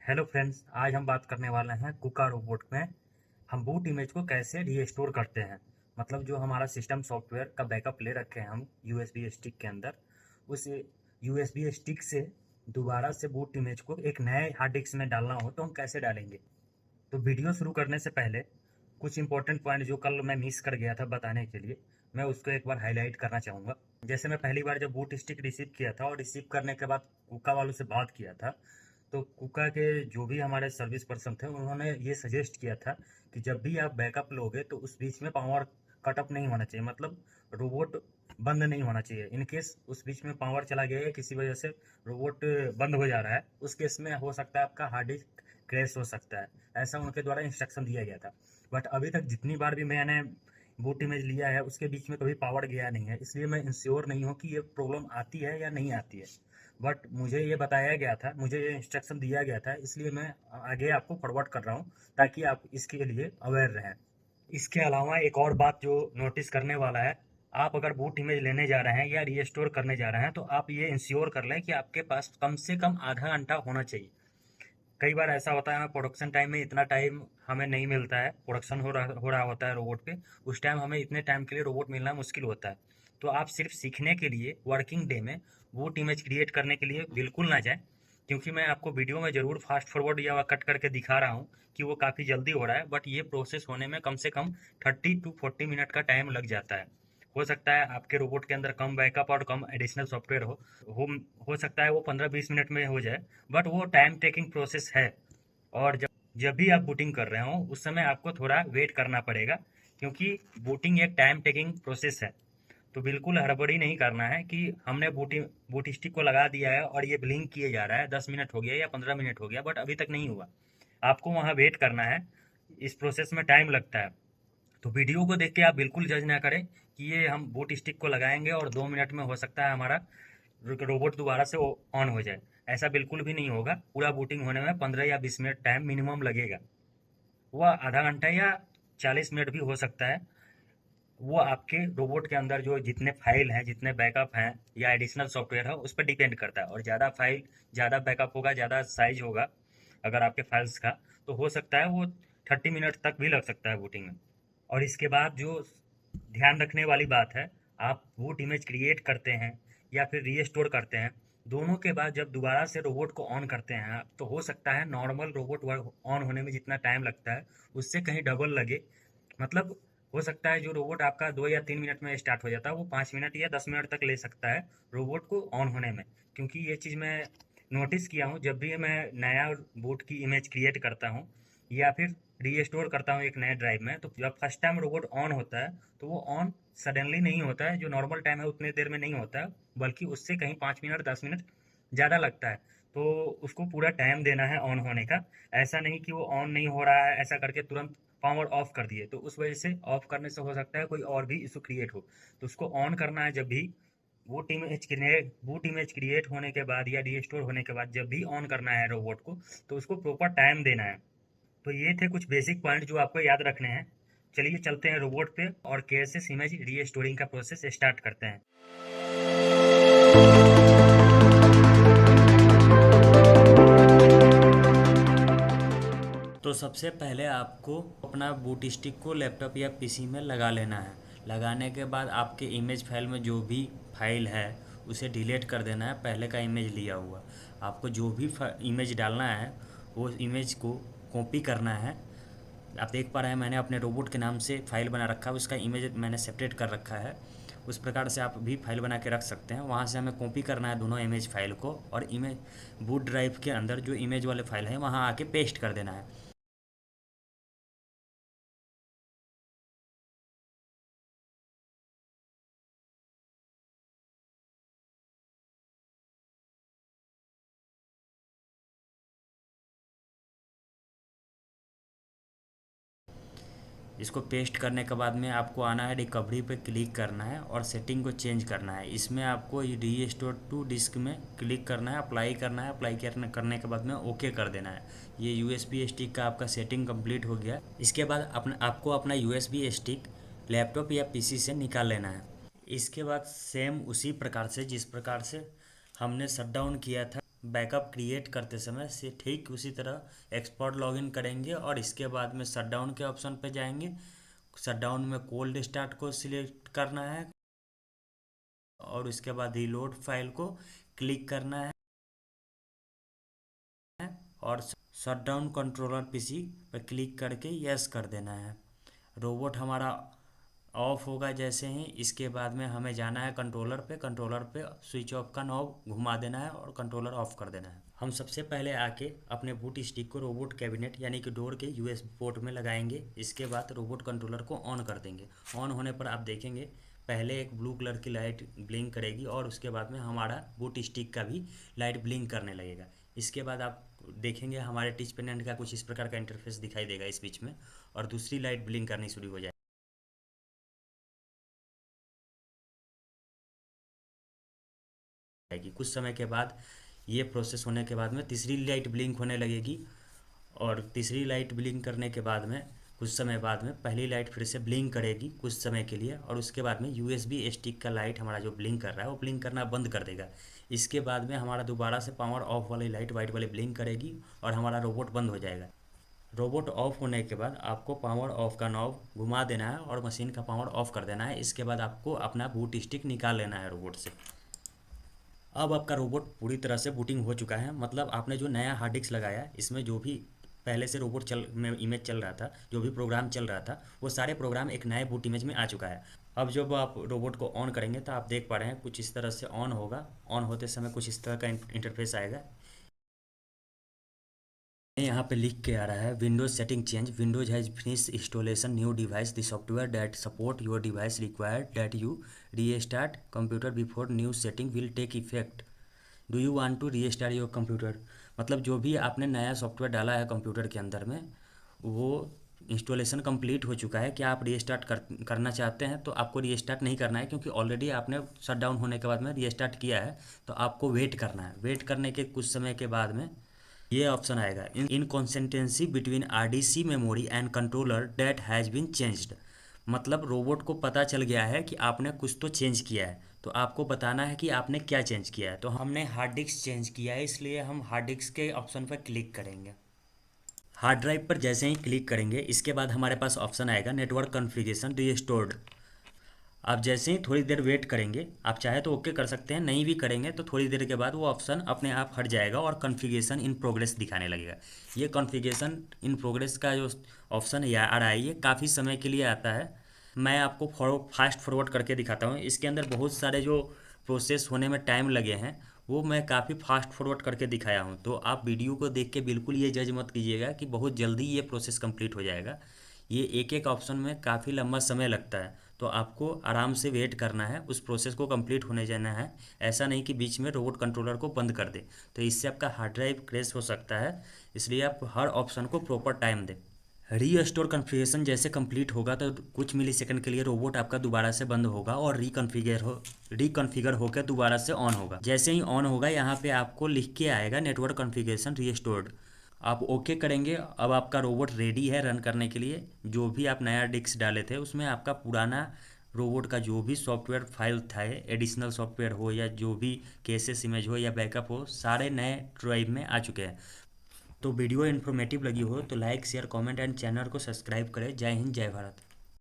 Hello friends, आज हम बात करने वाले हैं कुका रोबोट में हम बूट इमेज को कैसे रीस्टोर करते हैं। मतलब जो हमारा सिस्टम सॉफ्टवेयर का बैकअप ले रखे हैं हम यूएसबी स्टिक के अंदर, उस यूएसबी स्टिक से दोबारा से बूट इमेज को एक नए हार्ड डिस्क में डालना हो तो हम कैसे डालेंगे। तो वीडियो शुरू करने से पहले कुछ इंपॉर्टेंट पॉइंट जो कल मैं मिस कर गया था बताने के लिए, मैं उसको एक बार हाईलाइट करना चाहूँगा। जैसे मैं पहली बार जब बूट स्टिक रिसीव किया था और रिसीव करने के बाद कुका वालों से बात किया था, तो कुका के जो भी हमारे सर्विस पर्सन थे उन्होंने ये सजेस्ट किया था कि जब भी आप बैकअप लोगे तो उस बीच में पावर कटअप नहीं होना चाहिए, मतलब रोबोट बंद नहीं होना चाहिए। इन केस उस बीच में पावर चला गया या किसी वजह से रोबोट बंद हो जा रहा है, उस केस में हो सकता है आपका हार्ड डिस्क क्रैश हो सकता है। ऐसा उनके द्वारा इंस्ट्रक्शन दिया गया था। बट अभी तक जितनी बार भी मैंने बूट इमेज लिया है उसके बीच में कभी पावर गया नहीं है, इसलिए मैं इंश्योर नहीं हूँ कि ये प्रॉब्लम आती है या नहीं आती है। बट मुझे ये बताया गया था, मुझे ये इंस्ट्रक्शन दिया गया था, इसलिए मैं आगे आपको फॉरवर्ड कर रहा हूँ ताकि आप इसके लिए अवेयर रहें। इसके अलावा एक और बात जो नोटिस करने वाला है, आप अगर बूट इमेज लेने जा रहे हैं या रीस्टोर करने जा रहे हैं तो आप ये इंश्योर कर लें कि आपके पास कम से कम आधा घंटा होना चाहिए। कई बार ऐसा होता है हमें प्रोडक्शन टाइम में इतना टाइम हमें नहीं मिलता है, प्रोडक्शन हो रहा होता है रोबोट पे, उस टाइम हमें इतने टाइम के लिए रोबोट मिलना मुश्किल होता है। तो आप सिर्फ सीखने के लिए वर्किंग डे में बूट इमेज क्रिएट करने के लिए बिल्कुल ना जाएं, क्योंकि मैं आपको वीडियो में ज़रूर फास्ट फॉरवर्ड या कट करके दिखा रहा हूँ कि वो काफ़ी जल्दी हो रहा है, बट ये प्रोसेस होने में कम से कम 30 to 40 मिनट का टाइम लग जाता है। हो सकता है आपके रोबोट के अंदर कम बैकअप और कम एडिशनल सॉफ्टवेयर हो हो सकता है वो 15-20 मिनट में हो जाए, बट वो टाइम टेकिंग प्रोसेस है। और जब जब भी आप बूटिंग कर रहे हो उस समय आपको थोड़ा वेट करना पड़ेगा, क्योंकि बूटिंग एक टाइम टेकिंग प्रोसेस है। तो बिल्कुल हड़बड़ी नहीं करना है कि हमने बूट स्टिक को लगा दिया है और ये ब्लिंक किए जा रहा है, 10 मिनट हो गया या 15 मिनट हो गया बट अभी तक नहीं हुआ। आपको वहाँ वेट करना है, इस प्रोसेस में टाइम लगता है। तो वीडियो को देख के आप बिल्कुल जज ना करें कि ये हम बूट स्टिक को लगाएंगे और 2 मिनट में हो सकता है हमारा रोबोट दोबारा से ऑन हो जाए। ऐसा बिल्कुल भी नहीं होगा। पूरा बूटिंग होने में 15 या 20 मिनट टाइम मिनिमम लगेगा। वह आधा घंटा या 40 मिनट भी हो सकता है। वो आपके रोबोट के अंदर जो जितने फाइल हैं, जितने बैकअप हैं या एडिशनल सॉफ्टवेयर है उस पर डिपेंड करता है। और ज़्यादा फाइल, ज़्यादा बैकअप होगा, ज़्यादा साइज होगा अगर आपके फाइल्स का, तो हो सकता है वो 30 मिनट तक भी लग सकता है बूटिंग में। और इसके बाद जो ध्यान रखने वाली बात है, आप बूट इमेज क्रिएट करते हैं या फिर रीस्टोर करते हैं, दोनों के बाद जब दोबारा से रोबोट को ऑन करते हैं आप, तो हो सकता है नॉर्मल रोबोट ऑन होने में जितना टाइम लगता है उससे कहीं डबल लगे। मतलब हो सकता है जो रोबोट आपका 2 या 3 मिनट में स्टार्ट हो जाता है वो 5 मिनट या 10 मिनट तक ले सकता है रोबोट को ऑन होने में। क्योंकि ये चीज़ मैं नोटिस किया हूँ, जब भी मैं नया बूट की इमेज क्रिएट करता हूँ या फिर रीस्टोर करता हूँ एक नए ड्राइव में, तो जब फर्स्ट टाइम रोबोट ऑन होता है तो वो ऑन सडनली नहीं होता है, जो नॉर्मल टाइम है उतने देर में नहीं होता है, बल्कि उससे कहीं 5 मिनट 10 मिनट ज़्यादा लगता है। तो उसको पूरा टाइम देना है ऑन होने का। ऐसा नहीं कि वो ऑन नहीं हो रहा है ऐसा करके तुरंत पावर ऑफ कर दिए, तो उस वजह से ऑफ करने से हो सकता है कोई और भी इशू क्रिएट हो। तो उसको ऑन करना है जब भी बूट इमेज क्रिएट होने के बाद या रीस्टोर होने के बाद, जब भी ऑन करना है रोबोट को तो उसको प्रॉपर टाइम देना है। तो ये थे कुछ बेसिक पॉइंट जो आपको याद रखने हैं। चलिए चलते हैं रोबोट पे और कैसे इमेज रीस्टोरिंग का प्रोसेस स्टार्ट करते हैं। तो सबसे पहले आपको अपना बूट स्टिक को लैपटॉप या पीसी में लगा लेना है। लगाने के बाद आपके इमेज फाइल में जो भी फाइल है उसे डिलीट कर देना है, पहले का इमेज लिया हुआ। आपको जो भी इमेज डालना है वो इमेज को कॉपी करना है। आप देख पा रहे हैं मैंने अपने रोबोट के नाम से फाइल बना रखा है, उसका इमेज मैंने सेपरेट कर रखा है। उस प्रकार से आप भी फाइल बना के रख सकते हैं। वहाँ से हमें कॉपी करना है दोनों इमेज फाइल को और इमेज बूट ड्राइव के अंदर जो इमेज वाले फाइल है वहाँ आके पेस्ट कर देना है। इसको पेस्ट करने के बाद में आपको आना है, रिकवरी पे क्लिक करना है और सेटिंग को चेंज करना है। इसमें आपको रीस्टोर टू डिस्क में क्लिक करना है, अप्लाई करना है। अप्लाई करने के बाद में ओके कर देना है। ये यूएसबी स्टिक का आपका सेटिंग कंप्लीट हो गया। इसके बाद आपको अपना यूएसबी स्टिक लैपटॉप या पीसी से निकाल लेना है। इसके बाद सेम उसी प्रकार से जिस प्रकार से हमने शट डाउन किया था बैकअप क्रिएट करते समय से ठीक उसी तरह एक्सपर्ट लॉगिन करेंगे और इसके बाद में शटडाउन के ऑप्शन पे जाएंगे। शटडाउन में कोल्ड स्टार्ट को सिलेक्ट करना है और उसके बाद रीलोड फाइल को क्लिक करना है और शटडाउन कंट्रोलर पीसी पर क्लिक करके यस कर देना है। रोबोट हमारा ऑफ होगा जैसे ही, इसके बाद में हमें जाना है कंट्रोलर पे स्विच ऑफ का नॉब घुमा देना है और कंट्रोलर ऑफ कर देना है। हम सबसे पहले आके अपने बूट स्टिक को रोबोट कैबिनेट यानी कि डोर के यूएसबी पोर्ट में लगाएंगे। इसके बाद रोबोट कंट्रोलर को ऑन कर देंगे। ऑन होने पर आप देखेंगे पहले एक ब्लू कलर की लाइट ब्लिंक करेगी और उसके बाद में हमारा बूट स्टिक का भी लाइट ब्लिंक करने लगेगा। इसके बाद आप देखेंगे हमारे टिच पेनेंट का कुछ इस प्रकार का इंटरफेस दिखाई देगा इस बीच में, और दूसरी लाइट ब्लिंक करनी शुरू हो जाएगी। कुछ समय के बाद ये प्रोसेस होने के बाद में तीसरी लाइट ब्लिंक होने लगेगी और तीसरी लाइट ब्लिंक करने के बाद में कुछ समय बाद में पहली लाइट फिर से ब्लिंक करेगी कुछ समय के लिए और उसके बाद में यूएसबी स्टिक का लाइट हमारा जो ब्लिंक कर रहा है वो ब्लिंक करना बंद कर देगा। इसके बाद में हमारा दोबारा से पावर ऑफ वाली लाइट वाइट वाली ब्लिंक करेगी और हमारा रोबोट बंद हो जाएगा। रोबोट ऑफ होने के बाद आपको पावर ऑफ का नॉब घुमा देना है और मशीन का पावर ऑफ कर देना है। इसके बाद आपको अपना बूट स्टिक निकाल लेना है रोबोट से। अब आपका रोबोट पूरी तरह से बूटिंग हो चुका है, मतलब आपने जो नया हार्ड डिस्क लगाया इसमें जो भी पहले से रोबोट चल में इमेज चल रहा था, जो भी प्रोग्राम चल रहा था, वो सारे प्रोग्राम एक नए बूट इमेज में आ चुका है। अब जब आप रोबोट को ऑन करेंगे तो आप देख पा रहे हैं कुछ इस तरह से ऑन होगा। ऑन होते समय कुछ इस तरह का इंटरफेस आएगा। यहाँ पे लिख के आ रहा है Windows setting change, Windows has finish installation new device, the software that support your device required that you restart computer before new setting will take effect, do you want to restart your computer. मतलब जो भी आपने नया software डाला है computer के अंदर में वो इंस्टॉलेशन कंप्लीट हो चुका है, क्या आप रीस्टार्ट करना चाहते हैं? तो आपको रीस्टार्ट नहीं करना है क्योंकि ऑलरेडी आपने शट डाउन होने के बाद में रीस्टार्ट किया है। तो आपको वेट करना है। वेट करने के कुछ समय के बाद में ये ऑप्शन आएगा inconsistency between RDC memory and controller that has been changed. मतलब रोबोट को पता चल गया है कि आपने कुछ तो चेंज किया है, तो आपको बताना है कि आपने क्या चेंज किया है। तो हमने हार्ड डिस्क चेंज किया है, इसलिए हम हार्ड डिस्क के ऑप्शन पर क्लिक करेंगे। हार्ड ड्राइव पर जैसे ही क्लिक करेंगे इसके बाद हमारे पास ऑप्शन आएगा नेटवर्क कॉन्फ़िगरेशन रिस्टोर्ड। आप जैसे ही थोड़ी देर वेट करेंगे, आप चाहे तो ओके कर सकते हैं, नहीं भी करेंगे तो थोड़ी देर के बाद वो ऑप्शन अपने आप हट जाएगा और कॉन्फ़िगरेशन इन प्रोग्रेस दिखाने लगेगा। ये कॉन्फ़िगरेशन इन प्रोग्रेस का जो ऑप्शन आ रहा है ये काफ़ी समय के लिए आता है। मैं आपको फास्ट फॉरवर्ड करके दिखाता हूँ। इसके अंदर बहुत सारे जो प्रोसेस होने में टाइम लगे हैं वो मैं काफ़ी फास्ट फॉरवर्ड करके दिखाया हूँ। तो आप वीडियो को देख के बिल्कुल ये जज मत कीजिएगा कि बहुत जल्दी ये प्रोसेस कंप्लीट हो जाएगा। ये एक एक ऑप्शन में काफ़ी लंबा समय लगता है, तो आपको आराम से वेट करना है, उस प्रोसेस को कंप्लीट होने जाना है। ऐसा नहीं कि बीच में रोबोट कंट्रोलर को बंद कर दे, तो इससे आपका हार्ड ड्राइव क्रैश हो सकता है। इसलिए आप हर ऑप्शन को प्रॉपर टाइम दें। रीस्टोर कॉन्फ़िगरेशन जैसे कंप्लीट होगा तो कुछ मिली सेकंड के लिए रोबोट आपका दोबारा से बंद होगा और रिकॉन्फ़िगर होकर दोबारा से ऑन होगा। जैसे ही ऑन होगा यहाँ पे आपको लिख के आएगा नेटवर्क कॉन्फ़िगरेशन रीस्टोर्ड। आप ओके करेंगे। अब आपका रोबोट रेडी है रन करने के लिए। जो भी आप नया डिस्क डाले थे उसमें आपका पुराना रोबोट का जो भी सॉफ्टवेयर फाइल था, एडिशनल सॉफ्टवेयर हो या जो भी केसेस इमेज हो या बैकअप हो, सारे नए ड्राइव में आ चुके हैं। तो वीडियो इन्फॉर्मेटिव लगी हो तो like share comment and channel को सब्सक्राइब करें। जय हिंद जय भारत।